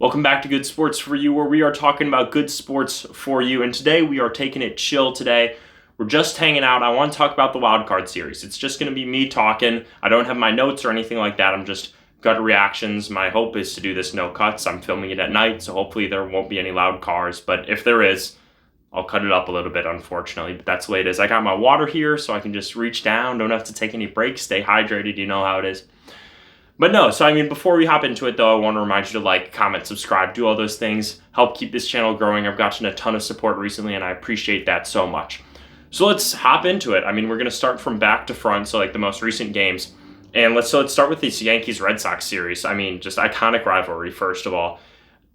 Welcome back to Good Sports for You, where we are talking about good sports for you. And today we are taking it chill today. We're just hanging out. I want to talk about the Wild Card series. It's just going to be me talking. I don't have my notes or anything like that. I'm just gut reactions. My hope is to do this no cuts. I'm filming it at night, so hopefully there won't be any loud cars. But if there is, I'll cut it up a little bit, unfortunately. But that's the way it is. I got my water here, so I can just reach down. Don't have to take any breaks. Stay hydrated. You know how it is. But no, so before we hop into it though, I want to remind you to like, comment, subscribe, do all those things, help keep this channel growing. I've gotten a ton of support recently and I appreciate that so much. So let's hop into it. We're going to start from back to front, so like the most recent games. And let's start with this Yankees-Red Sox series. Just iconic rivalry, first of all.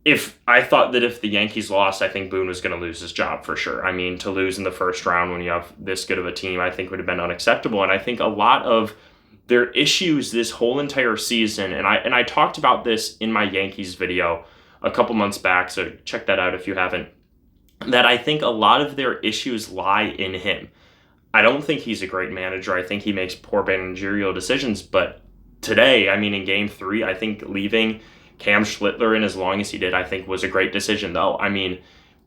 If I thought that if the Yankees lost, I think Boone was going to lose his job for sure. To lose in the first round when you have this good of a team, I think would have been unacceptable. And I think a lot of their issues this whole entire season, and I talked about this in my Yankees video a couple months back, so check that out if you haven't, that I think a lot of their issues lie in him. I don't think he's a great manager. I think he makes poor managerial decisions, but today, in Game 3, I think leaving Cam Schlittler in as long as he did, I think was a great decision, though.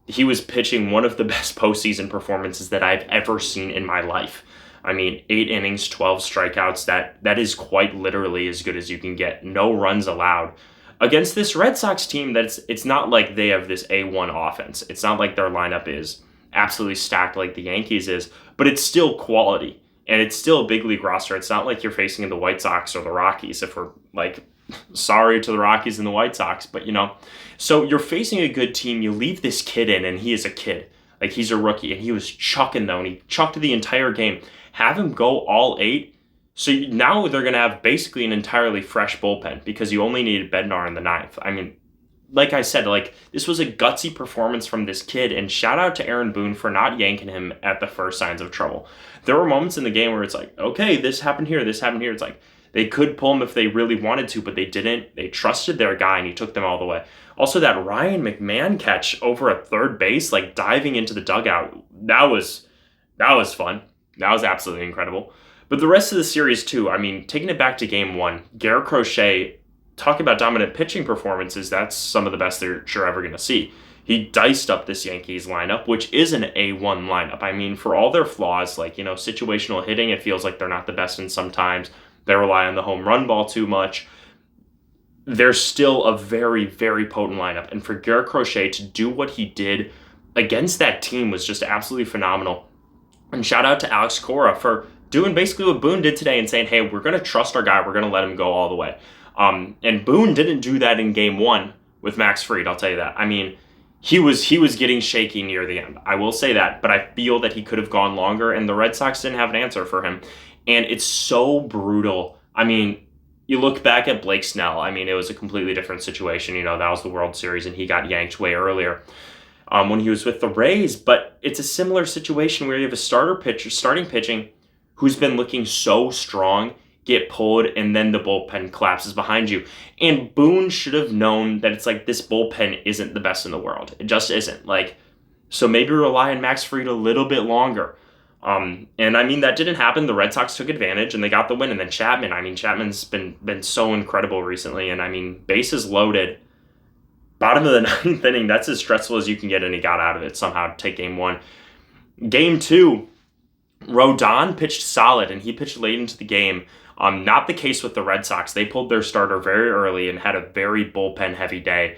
He was pitching one of the best postseason performances that I've ever seen in my life. 8 innings, 12 strikeouts, that is quite literally as good as you can get. No runs allowed. Against this Red Sox team, it's not like they have this A1 offense. It's not like their lineup is absolutely stacked like the Yankees is, but it's still quality. And it's still a big league roster. It's not like you're facing the White Sox or the Rockies, if we're sorry to the Rockies and the White Sox, but So you're facing a good team, you leave this kid in, and he is a kid. He's a rookie, and he was chucking, though, and he chucked the entire game. Have him go all 8. So now they're going to have basically an entirely fresh bullpen because you only needed Bednar in the 9th. Like I said, this was a gutsy performance from this kid, and shout out to Aaron Boone for not yanking him at the first signs of trouble. There were moments in the game where it's okay, this happened here, this happened here. It's they could pull him if they really wanted to, but they didn't. They trusted their guy, and he took them all the way. Also, that Ryan McMahon catch over at third base, diving into the dugout, that was fun. That was absolutely incredible. But the rest of the series, too, taking it back to Game 1, Garrett Crochet, talk about dominant pitching performances, that's some of the best they're sure ever going to see. He diced up this Yankees lineup, which is an A1 lineup. For all their flaws, situational hitting, it feels like they're not the best, and sometimes they rely on the home run ball too much. They're still a very, very potent lineup. And for Garrett Crochet to do what he did against that team was just absolutely phenomenal. And shout out to Alex Cora for doing basically what Boone did today and saying, hey, we're going to trust our guy. We're going to let him go all the way. And Boone didn't do that in Game 1 with Max Fried, I'll tell you that. He was getting shaky near the end. I will say that. But I feel that he could have gone longer, and the Red Sox didn't have an answer for him. And it's so brutal. You look back at Blake Snell. It was a completely different situation. That was the World Series, and he got yanked way earlier. When he was with the Rays, but it's a similar situation where you have a starting pitching who's been looking so strong, get pulled, and then the bullpen collapses behind you. And Boone should have known that it's this bullpen isn't the best in the world. It just isn't. So maybe rely on Max Fried a little bit longer. And that didn't happen. The Red Sox took advantage and they got the win. And then Chapman, Chapman's been so incredible recently. And bases loaded. Bottom of the 9th inning, that's as stressful as you can get, and he got out of it somehow to take Game 1. Game 2, Rodon pitched solid, and he pitched late into the game. Not the case with the Red Sox. They pulled their starter very early and had a very bullpen-heavy day,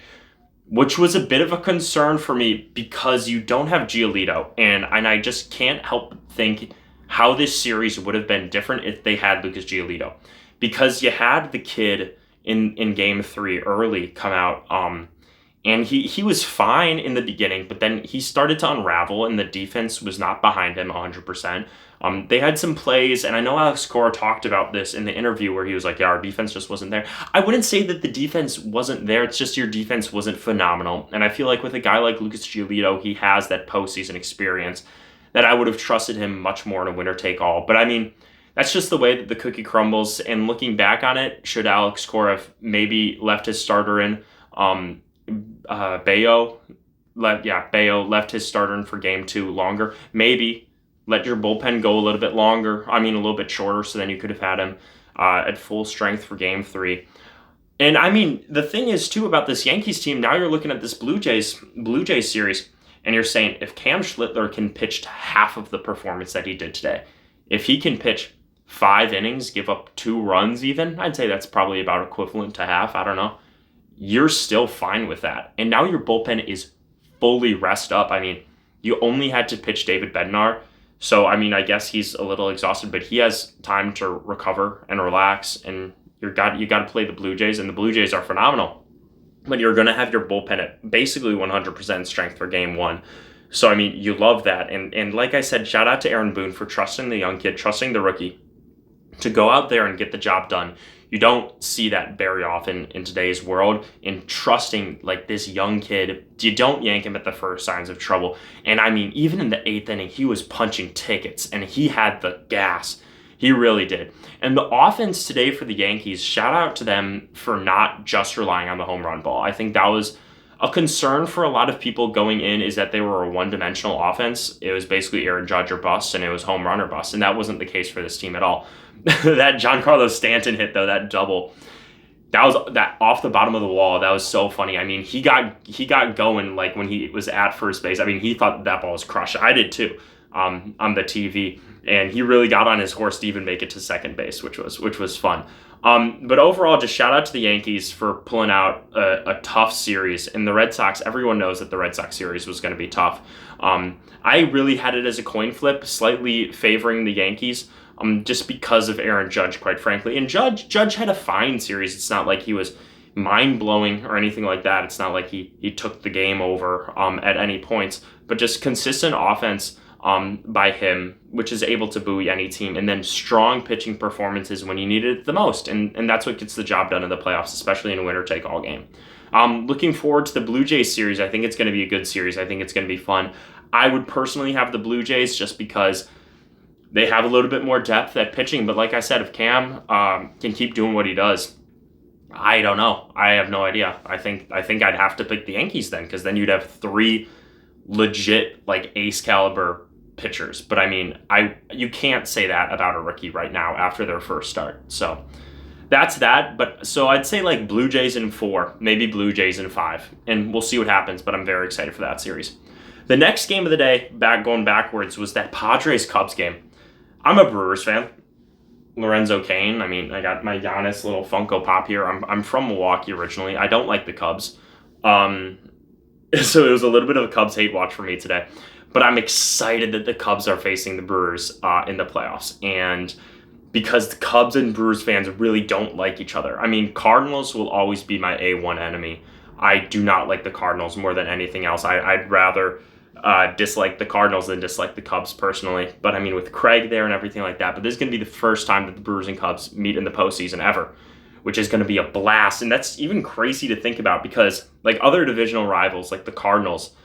which was a bit of a concern for me because you don't have Giolito, and I just can't help but think how this series would have been different if they had Lucas Giolito. Because you had the kid in Game 3 early come out, and he was fine in the beginning, but then he started to unravel, and the defense was not behind him 100%. They had some plays, and I know Alex Cora talked about this in the interview where he was yeah, our defense just wasn't there. I wouldn't say that the defense wasn't there. It's just your defense wasn't phenomenal. And I feel like with a guy like Lucas Giolito, he has that postseason experience that I would have trusted him much more in a winner-take-all. But that's just the way that the cookie crumbles. And looking back on it, should Alex Cora have maybe left his starter in? Bayo left his starter in for Game 2 longer. Maybe let your bullpen go a little bit longer. A little bit shorter, so then you could have had him at full strength for Game 3. And I mean, the thing is too about this Yankees team, now you're looking at this Blue Jays series, and you're saying if Cam Schlittler can pitch to half of the performance that he did today, if he can pitch 5 innings, give up 2 runs even, I'd say that's probably about equivalent to half. I don't know. You're still fine with that. And now your bullpen is fully rest up. I mean, you only had to pitch David Bednar. So, I mean, I guess he's a little exhausted, but he has time to recover and relax. And you got to play the Blue Jays, and the Blue Jays are phenomenal. But you're going to have your bullpen at basically 100% strength for game one. So, I mean, you love that. And like I said, shout out to Aaron Boone for trusting the young kid, trusting the rookie to go out there and get the job done. You don't see that very often in today's world, in trusting like this young kid. You don't yank him at the first signs of trouble. And I mean, even in the 8th inning, he was punching tickets and he had the gas. He really did. And the offense today for the Yankees, shout out to them for not just relying on the home run ball. I think that was a concern for a lot of people going in, is that they were a one-dimensional offense. It was basically Aaron Judge or bust, and it was home run or bust. And that wasn't the case for this team at all. That Giancarlo Stanton hit, though, that double, that was that off the bottom of the wall. That was so funny. I mean, he got going like when he was at first base. I mean, he thought that ball was crushed. I did too, on the TV, and he really got on his horse to even make it to second base, which was fun. But overall, just shout out to the Yankees for pulling out a tough series. And the Red Sox, everyone knows that the Red Sox series was going to be tough. I really had it as a coin flip, slightly favoring the Yankees. Just because of Aaron Judge, quite frankly. And Judge had a fine series. It's not like he was mind-blowing or anything like that. It's not like he took the game over at any points. But just consistent offense by him, which is able to buoy any team. And then strong pitching performances when you needed it the most. And that's what gets the job done in the playoffs, especially in a winner-take-all game. Looking forward to the Blue Jays series. I think it's going to be a good series. I think it's going to be fun. I would personally have the Blue Jays just because they have a little bit more depth at pitching, but like I said, if Cam can keep doing what he does, I don't know. I have no idea. I think I'd have to pick the Yankees then, because then you'd have 3 legit like ace caliber pitchers. But I mean, you can't say that about a rookie right now after their first start. So that's that. But so I'd say like Blue Jays in 4, maybe Blue Jays in 5, and we'll see what happens. But I'm very excited for that series. The next game of the day, going backwards, was that Padres-Cubs game. I'm a Brewers fan. Lorenzo Cain. I mean, I got my Giannis little Funko Pop here. I'm from Milwaukee originally. I don't like the Cubs. So it was a little bit of a Cubs hate watch for me today. But I'm excited that the Cubs are facing the Brewers in the playoffs. And because the Cubs and Brewers fans really don't like each other. I mean, Cardinals will always be my A1 enemy. I do not like the Cardinals more than anything else. I'd rather dislike the Cardinals than dislike the Cubs personally. But I mean, with Craig there and everything like that. But this is going to be the first time that the Brewers and Cubs meet in the postseason ever, which is going to be a blast. And that's even crazy to think about because like other divisional rivals, like the Cardinals,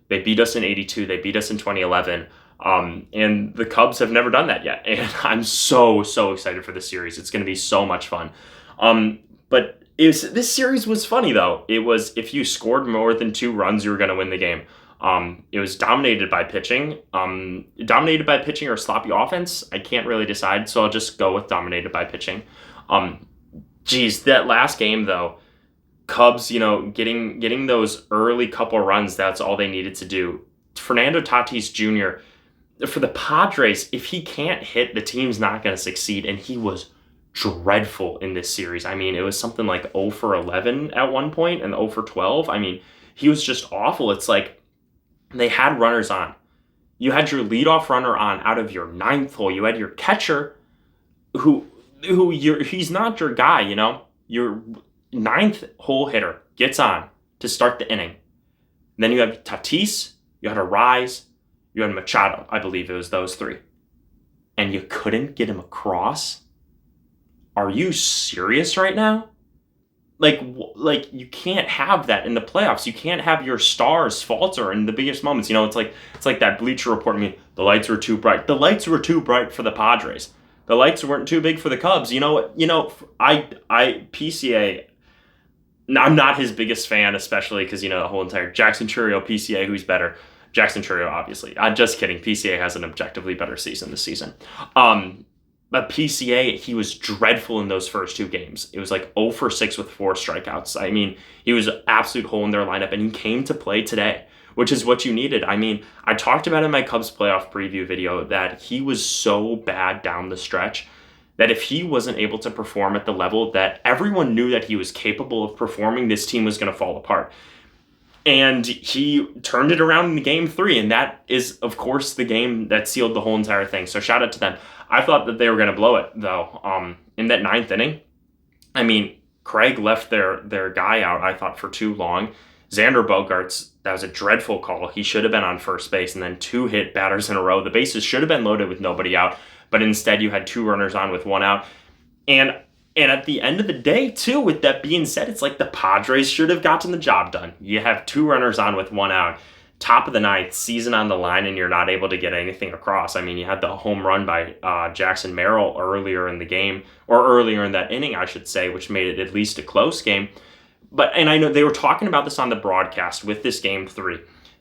they beat us in 82. They beat us in 2011. And the Cubs have never done that yet. And I'm so excited for this series. It's going to be so much fun. But this series was funny, though. It was if you scored more than 2 runs, you were going to win the game. It was dominated by pitching. Dominated by pitching or sloppy offense. I can't really decide, so I'll just go with dominated by pitching. That last game, though, Cubs, getting those early couple runs, that's all they needed to do. Fernando Tatis Jr., for the Padres, if he can't hit, the team's not going to succeed, and he was dreadful in this series. I mean, it was something like 0 for 11 at one point and 0 for 12. I mean, he was just awful. It's like they had runners on. You had your leadoff runner on out of your 9th hole. You had your catcher he's not your guy, Your 9th hole hitter gets on to start the inning. Then you have Tatis, you had Arraez, you had Machado. I believe it was those 3. And you couldn't get him across? Are you serious right now? Like you can't have that in the playoffs. You can't have your stars falter in the biggest moments. It's like that Bleacher Report. I mean, the lights were too bright. The lights were too bright for the Padres. The lights weren't too big for the Cubs. You know what? PCA. I'm not his biggest fan, especially because the whole entire Jackson Chourio, PCA, who's better? Jackson Chourio, obviously. I'm just kidding. PCA has an objectively better season this season. But PCA, he was dreadful in those first two games. It was like 0 for 6 with 4 strikeouts. I mean, he was an absolute hole in their lineup, and he came to play today, which is what you needed. I mean, I talked about in my Cubs playoff preview video that he was so bad down the stretch that if he wasn't able to perform at the level that everyone knew that he was capable of performing, this team was going to fall apart. And he turned it around in the game 3, and that is, of course, the game that sealed the whole entire thing. So shout out to them. I thought that they were going to blow it, though. In that 9th inning, I mean, Craig left their guy out, I thought, for too long. Xander Bogaerts, that was a dreadful call. He should have been on first base, and then 2 hit batters in a row. The bases should have been loaded with nobody out, but instead you had 2 runners on with 1 out. And at the end of the day, too, with that being said, it's like the Padres should have gotten the job done. You have 2 runners on with 1 out. Top of the 9th, season on the line, and you're not able to get anything across. I mean, you had the home run by Jackson Merrill earlier in the game, or earlier in that inning, I should say, which made it at least a close game. And I know they were talking about this on the broadcast with this game 3.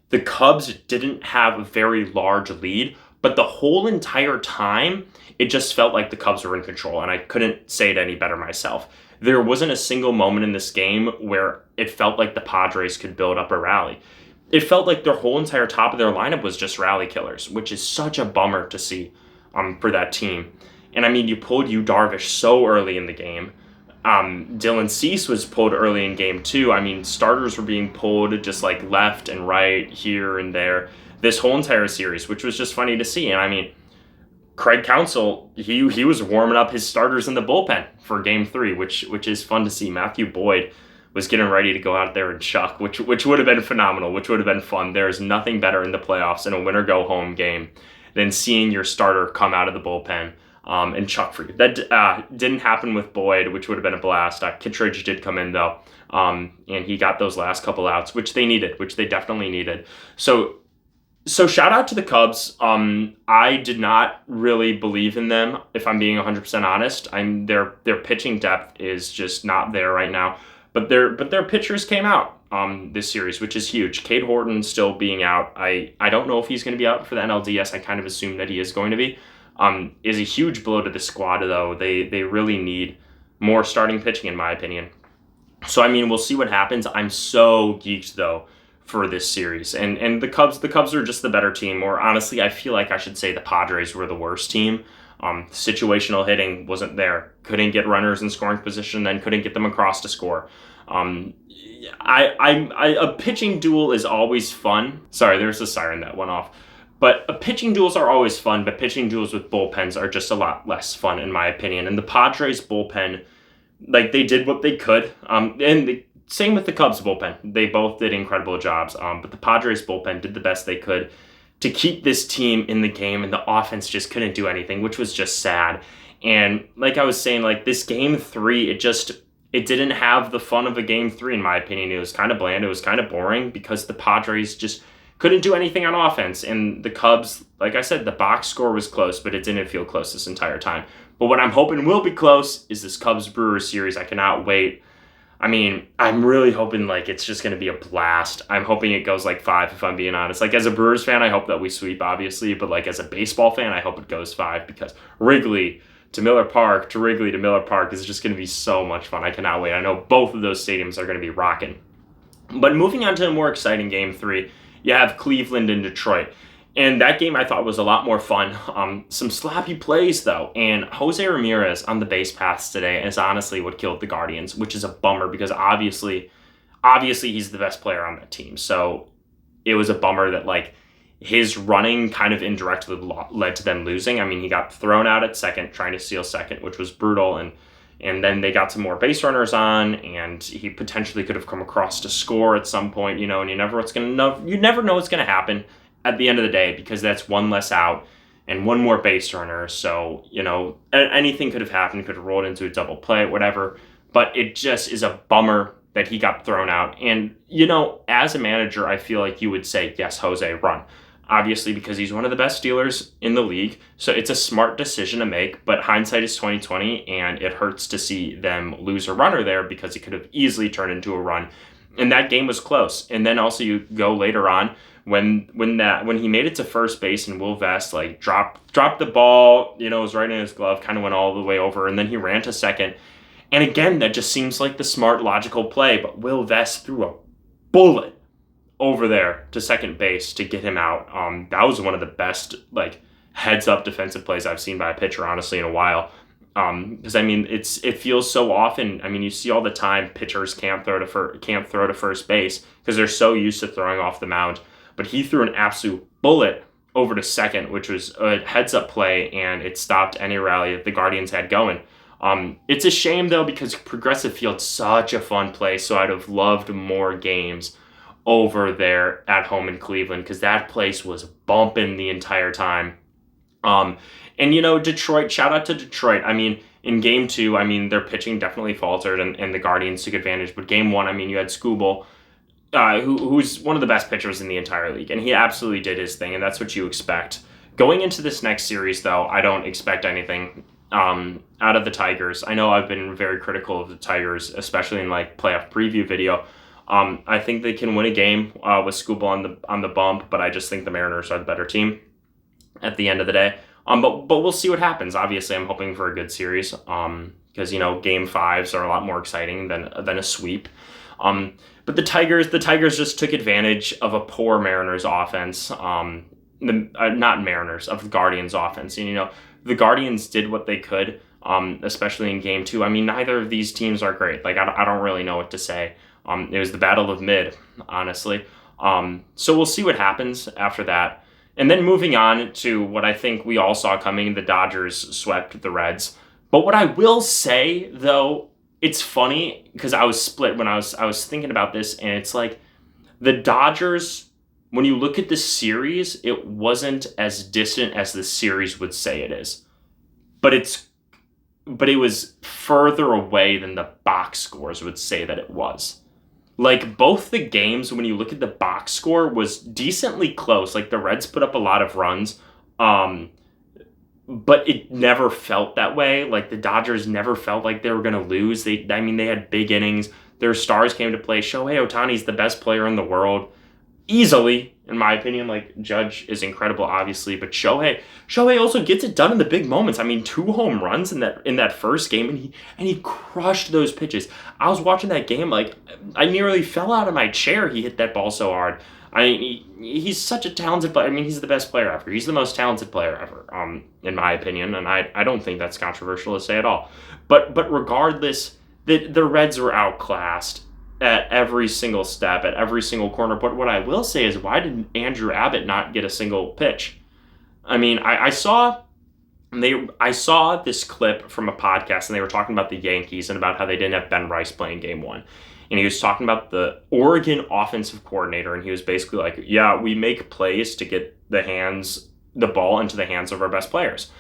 The Cubs didn't have a very large lead, but the whole entire time, it just felt like the Cubs were in control, and I couldn't say it any better myself. There wasn't a single moment in this game where it felt like the Padres could build up a rally. It felt like their whole entire top of their lineup was just rally killers, which is such a bummer to see for that team. And I mean, you pulled Yu Darvish so early in the game. Dylan Cease was pulled early in game 2. I mean, starters were being pulled just like left and right, here and there, this whole entire series, which was just funny to see. And I mean, Craig Counsell, he was warming up his starters in the bullpen for game 3, which is fun to see. Matthew Boyd was getting ready to go out there and chuck, which would have been phenomenal, which would have been fun. There is nothing better in the playoffs in a win-or-go-home game than seeing your starter come out of the bullpen and chuck for you. That didn't happen with Boyd, which would have been a blast. Kittredge did come in, though, and he got those last couple outs, which they needed, which they definitely needed. So shout out to the Cubs. I did not really believe in them, if I'm being 100% honest. Their pitching depth is just not there right now. But their pitchers came out this series, which is huge. Cade Horton still being out. I don't know if he's going to be out for the NLDS. I kind of assume that he is going to be. Is a huge blow to the squad, though. They really need more starting pitching, in my opinion. So, I mean, we'll see what happens. I'm so geeked, though, for this series. And the Cubs are just the better team. Or honestly, I feel like I should say the Padres were the worst team. Situational hitting wasn't there. Couldn't get runners in scoring position, then couldn't get them across to score. A pitching duel is always fun. Sorry, there's a siren that went off. But pitching duels are always fun, but pitching duels with bullpens are just a lot less fun, in my opinion. And the Padres bullpen, like, they did what they could. Same with the Cubs bullpen. They both did incredible jobs. But the Padres bullpen did the best they could to keep this team in the game, and the offense just couldn't do anything, which was just sad. And like I was saying, like, this game 3, it didn't have the fun of a game 3, in my opinion. It was kind of bland. It was kind of boring because the Padres just couldn't do anything on offense. And the Cubs, like I said, the box score was close, but it didn't feel close this entire time. But what I'm hoping will be close is this Cubs-Brewers series. I cannot wait. I mean, I'm really hoping, like, it's just going to be a blast. I'm hoping it goes, like, 5, if I'm being honest. Like, as a Brewers fan, I hope that we sweep, obviously. But, like, as a baseball fan, I hope it goes 5 because Wrigley to Miller Park to Wrigley to Miller Park is just going to be so much fun. I cannot wait. I know both of those stadiums are going to be rocking. But moving on to a more exciting game 3, you have Cleveland and Detroit. And that game I thought was a lot more fun. Some sloppy plays, though. And Jose Ramirez on the base paths today is honestly what killed the Guardians, which is a bummer because obviously he's the best player on that team. So it was a bummer that, like, his running kind of indirectly led to them losing. I mean, he got thrown out at second, trying to steal second, which was brutal. And then they got some more base runners on, and he potentially could have come across to score at some point, and you never know what's going to happen at the end of the day, because that's one less out and one more base runner. So, anything could have happened, could have rolled into a double play, whatever. But it just is a bummer that he got thrown out. And, as a manager, I feel like you would say, yes, Jose, run. Obviously, because he's one of the best stealers in the league. So it's a smart decision to make, but hindsight is 20/20, and it hurts to see them lose a runner there because it could have easily turned into a run. And that game was close. And then also you go later on when he made it to first base and Will Vest like dropped the ball, it was right in his glove, kind of went all the way over, and then he ran to second. And again, that just seems like the smart, logical play, but Will Vest threw a bullet over there to second base to get him out. That was one of the best heads up defensive plays I've seen by a pitcher, honestly, in a while. Because it feels so often. You see all the time pitchers can't throw to first base because they're so used to throwing off the mound. But he threw an absolute bullet over to second, which was a heads up play, and it stopped any rally that the Guardians had going. It's a shame though because Progressive Field's such a fun place, so I'd have loved more games over there at home in Cleveland because that place was bumping the entire time. And Detroit, shout out to Detroit. In game 2, their pitching definitely faltered and the Guardians took advantage. But game 1, you had Skubal, who's one of the best pitchers in the entire league, and he absolutely did his thing, and that's what you expect. Going into this next series, though, I don't expect anything out of the Tigers. I know I've been very critical of the Tigers, especially in playoff preview video. I think they can win a game with Skubal on the bump, but I just think the Mariners are the better team at the end of the day. But we'll see what happens. Obviously, I'm hoping for a good series because game 5s are a lot more exciting than a sweep. But the Tigers just took advantage of a poor Mariners offense. Not Mariners, of the Guardians offense. And the Guardians did what they could, especially in game 2. Neither of these teams are great. I don't really know what to say. It was the battle of mid, honestly. So we'll see what happens after that. And then moving on to what I think we all saw coming, the Dodgers swept the Reds. But what I will say, though, it's funny because I was split when I was thinking about this, and it's the Dodgers, when you look at the series, it wasn't as distant as the series would say it is. But it was further away than the box scores would say that it was. Both the games, when you look at the box score, was decently close. The Reds put up a lot of runs, but it never felt that way. The Dodgers never felt like they were going to lose. They had big innings. Their stars came to play. Shohei Ohtani's the best player in the world. Easily, in my opinion. Judge is incredible, obviously, but Shohei also gets it done in the big moments. 2 home runs in that first game, and he crushed those pitches. I was watching that game, I nearly fell out of my chair. He hit that ball so hard. He's such a talented player. He's the best player ever. He's the most talented player ever, in my opinion, and I don't think that's controversial to say at all. But regardless, the Reds were outclassed at every single step, at every single corner. But what I will say is, why did Andrew Abbott not get a single pitch? I saw this clip from a podcast, and they were talking about the Yankees and about how they didn't have Ben Rice playing game 1. And he was talking about the Oregon offensive coordinator, and he was basically yeah, we make plays to get the ball into the hands of our best players.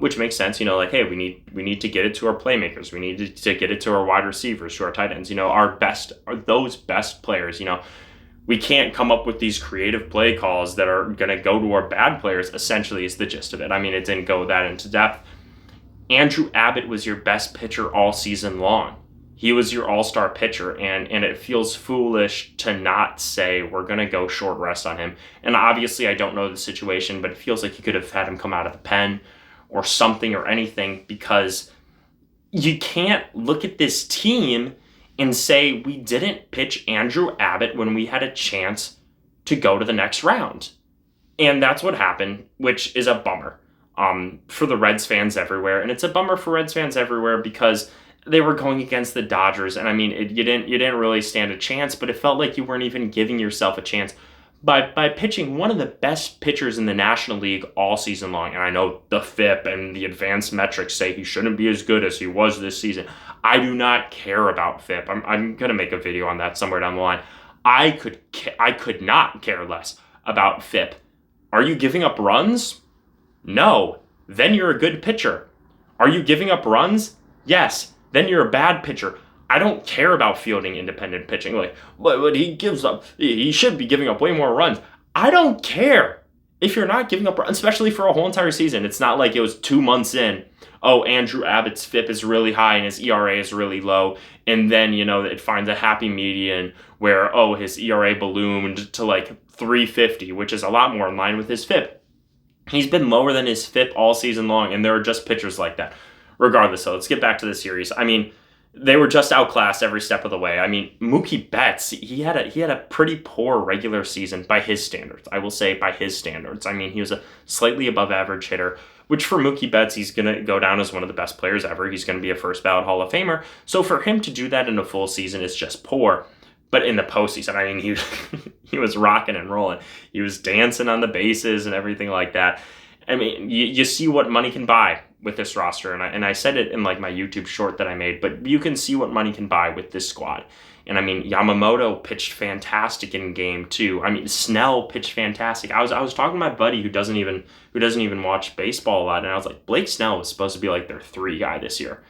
Which makes sense, hey, we need to get it to our playmakers. We need to get it to our wide receivers, to our tight ends. Those best players. We can't come up with these creative play calls that are going to go to our bad players, essentially, is the gist of it. It didn't go that into depth. Andrew Abbott was your best pitcher all season long. He was your all-star pitcher, and it feels foolish to not say we're going to go short rest on him. And obviously, I don't know the situation, but it feels like you could have had him come out of the pen or something or anything, because you can't look at this team and say we didn't pitch Andrew Abbott when we had a chance to go to the next round. And that's what happened, which is a bummer for the Reds fans everywhere. And it's a bummer for Reds fans everywhere because they were going against the Dodgers. And you didn't really stand a chance, but it felt like you weren't even giving yourself a chance by pitching one of the best pitchers in the National League all season long. And I know the FIP and the advanced metrics say he shouldn't be as good as he was this season. I do not care about FIP. I'm going to make a video on that somewhere down the line. I could not care less about FIP. Are you giving up runs? No. Then you're a good pitcher. Are you giving up runs? Yes. Then you're a bad pitcher. I don't care about fielding independent pitching. But he gives up. He should be giving up way more runs. I don't care. if you're not giving up, especially for a whole entire season, it's not like it was 2 months in. Oh, Andrew Abbott's FIP is really high and his ERA is really low. And then, it finds a happy median where, his ERA ballooned to like 350, which is a lot more in line with his FIP. He's been lower than his FIP all season long, and there are just pitchers like that. Regardless, so let's get back to the series. I mean, they were just outclassed every step of the way. I mean, Mookie Betts, he had a pretty poor regular season by his standards. I will say by his standards. I mean, he was a slightly above average hitter, which for Mookie Betts, he's going to go down as one of the best players ever. He's going to be a first ballot Hall of Famer. So for him to do that in a full season is just poor. But in the postseason, I mean, he was rocking and rolling. He was dancing on the bases and everything like that. I mean, you see what money can buy with this roster, and I said it in like my YouTube short that I made, but you can see what money can buy with this squad. And I mean, Yamamoto pitched fantastic in game 2. I mean, Snell pitched fantastic. I was talking to my buddy who doesn't even watch baseball a lot, and I was like, Blake Snell was supposed to be like their 3 guy this year.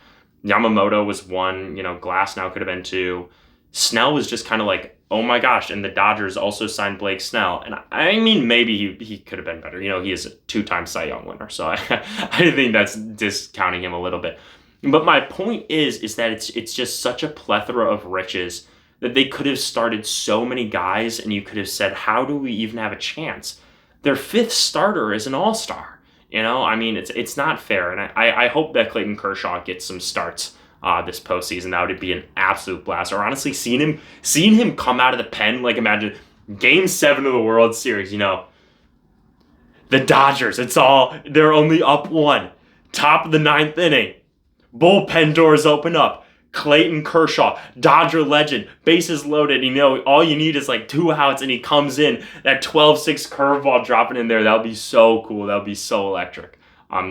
Yamamoto was 1. Glasnow could have been 2. Snell was just kind of like, oh my gosh, and the Dodgers also signed Blake Snell. And I mean, maybe he could have been better. He is a 2-time Cy Young winner, so I think that's discounting him a little bit. But my point is that it's just such a plethora of riches that they could have started so many guys, and you could have said, how do we even have a chance? Their 5th starter is an all-star. I mean, it's not fair, and I hope that Clayton Kershaw gets some starts this postseason. That would be an absolute blast. Or honestly, seeing him come out of the pen, like imagine Game 7 of the World Series, the Dodgers, they're only up 1. Top of the 9th inning. Bullpen doors open up. Clayton Kershaw, Dodger legend, bases loaded. All you need is like 2 outs, and he comes in. That 12-6 curveball dropping in there. That would be so cool. That would be so electric.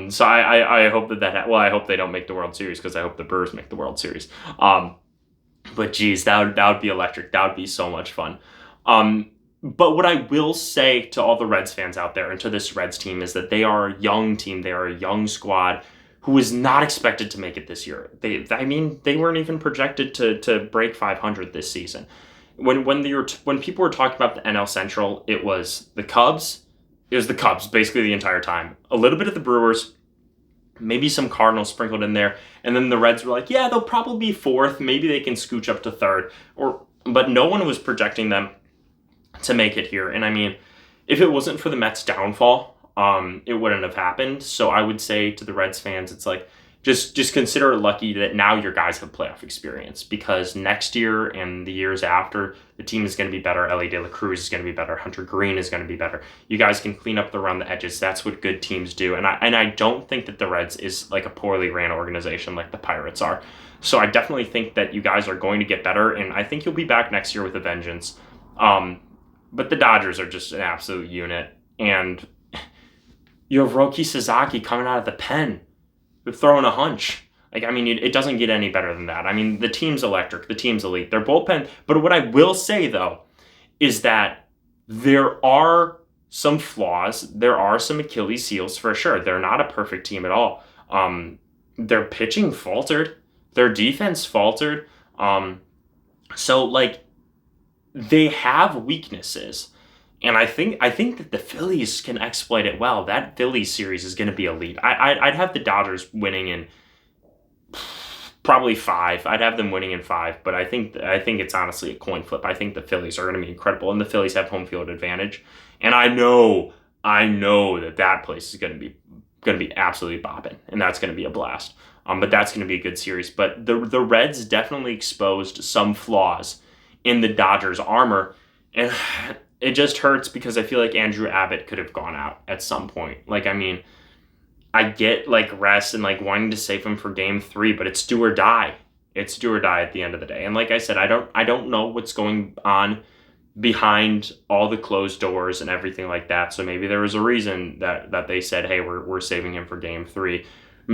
So I hope I hope they don't make the World Series, because I hope the Brewers make the World Series. But geez, that would be electric. That would be so much fun. But what I will say to all the Reds fans out there and to this Reds team is that they are a young team. They are a young squad who is not expected to make it this year. They weren't even projected to break 500 this season. When people were talking about the NL Central, it was the Cubs. It was the Cubs basically the entire time. A little bit of the Brewers, maybe some Cardinals sprinkled in there, and then the Reds were like, yeah, they'll probably be 4th. Maybe they can scooch up to 3rd. But no one was projecting them to make it here. And I mean, if it wasn't for the Mets' downfall, it wouldn't have happened. So I would say to the Reds fans, it's like, just consider it lucky that now your guys have playoff experience, because next year and the years after, the team is going to be better. Ellie De La Cruz is going to be better. Hunter Green is going to be better. You guys can clean up around the edges. That's what good teams do. And I don't think that the Reds is like a poorly ran organization like the Pirates are. So I definitely think that you guys are going to get better, and I think you'll be back next year with a vengeance. But the Dodgers are just an absolute unit, and you have Roki Sasaki coming out of the pen, throwing a hunch. Like, I mean, it doesn't get any better than that. I mean, the team's electric. The team's elite. Their bullpen. But what I will say, though, is that there are some flaws. There are some Achilles heels for sure. They're not a perfect team at all. Their pitching faltered. Their defense faltered. So, like, they have weaknesses. And I think that the Phillies can exploit it well. That Phillies series is going to be elite. I'd have the Dodgers winning in probably 5. I'd have them winning in 5, but I think it's honestly a coin flip. I think the Phillies are going to be incredible, and the Phillies have home field advantage. And I know that place is going to be absolutely bopping, and that's going to be a blast. But that's going to be a good series. But the Reds definitely exposed some flaws in the Dodgers' armor, and it just hurts because I feel like Andrew Abbott could have gone out at some point. Like, I mean, I get like rest and like wanting to save him for game 3, but it's do or die. It's do or die at the end of the day. And like I said, I don't know what's going on behind all the closed doors and everything like that. So maybe there was a reason that they said, hey, we're saving him for game 3.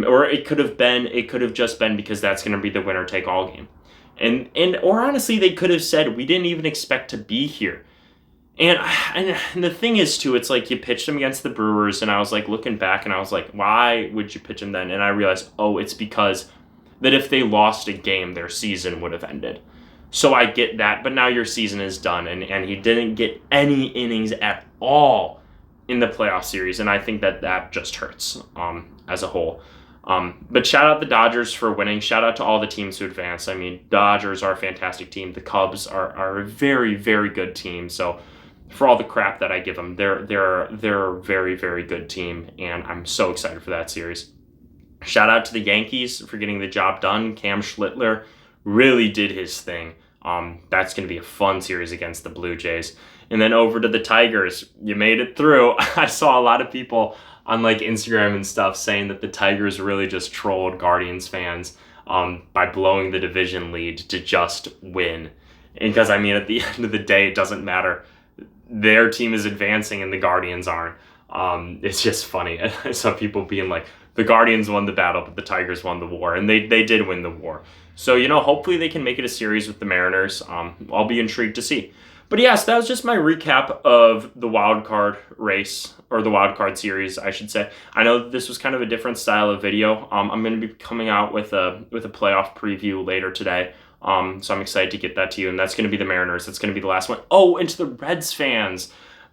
Or it could have just been because that's going to be the winner take all game. Or honestly, they could have said, we didn't even expect to be here. And the thing is, too, it's like you pitched him against the Brewers, and I was like looking back, and I was like, why would you pitch him then? And I realized, it's because that if they lost a game, their season would have ended. So I get that, but now your season is done, and he didn't get any innings at all in the playoff series, and I think that just hurts as a whole. But shout out the Dodgers for winning. Shout out to all the teams who advanced. I mean, Dodgers are a fantastic team. The Cubs are a very, very good team. So for all the crap that I give them, they're a very, very good team, and I'm so excited for that series. Shout out to the Yankees for getting the job done. Cam Schlittler really did his thing. That's going to be a fun series against the Blue Jays. And then over to the Tigers. You made it through. I saw a lot of people on like Instagram and stuff saying that the Tigers really just trolled Guardians fans by blowing the division lead to just win. And because, I mean, at the end of the day, it doesn't matter. Their team is advancing and the Guardians aren't. It's just funny. I saw people being like, the Guardians won the battle, but the Tigers won the war. And they did win the war. So, you know, hopefully they can make it a series with the Mariners. I'll be intrigued to see. But yes, that was just my recap of the wild card race, or the wild card series, I should say. I know this was kind of a different style of video. I'm going to be coming out with a playoff preview later today. So I'm excited to get that to you, and that's going to be the Mariners. That's going to be the last one. Oh, and to the Reds fans,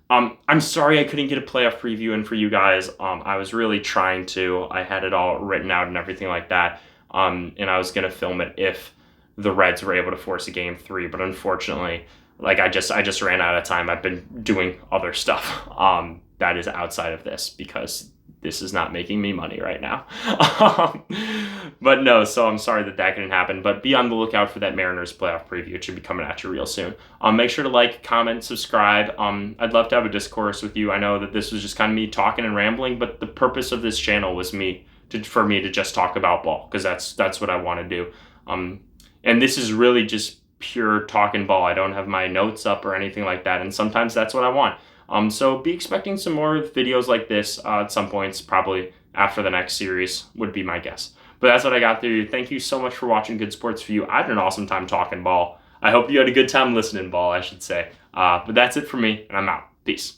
I'm sorry I couldn't get a playoff preview in for you guys. I was really trying to. I had it all written out and everything like that, and I was going to film it if the Reds were able to force a Game 3, but unfortunately, like I just ran out of time. I've been doing other stuff that is outside of this because this is not making me money right now. But no, so I'm sorry that couldn't happen. But be on the lookout for that Mariners playoff preview. It should be coming at you real soon. Make sure to like, comment, subscribe. I'd love to have a discourse with you. I know that this was just kind of me talking and rambling, but the purpose of this channel was for me to just talk about ball, because that's what I want to do. And this is really just pure talking ball. I don't have my notes up or anything like that, and sometimes that's what I want. So be expecting some more videos like this at some points, probably after the next series would be my guess. But that's what I got through. Thank you so much for watching Good Sports For You. I had an awesome time talking ball. I hope you had a good time listening ball, I should say. But that's it for me, and I'm out. Peace.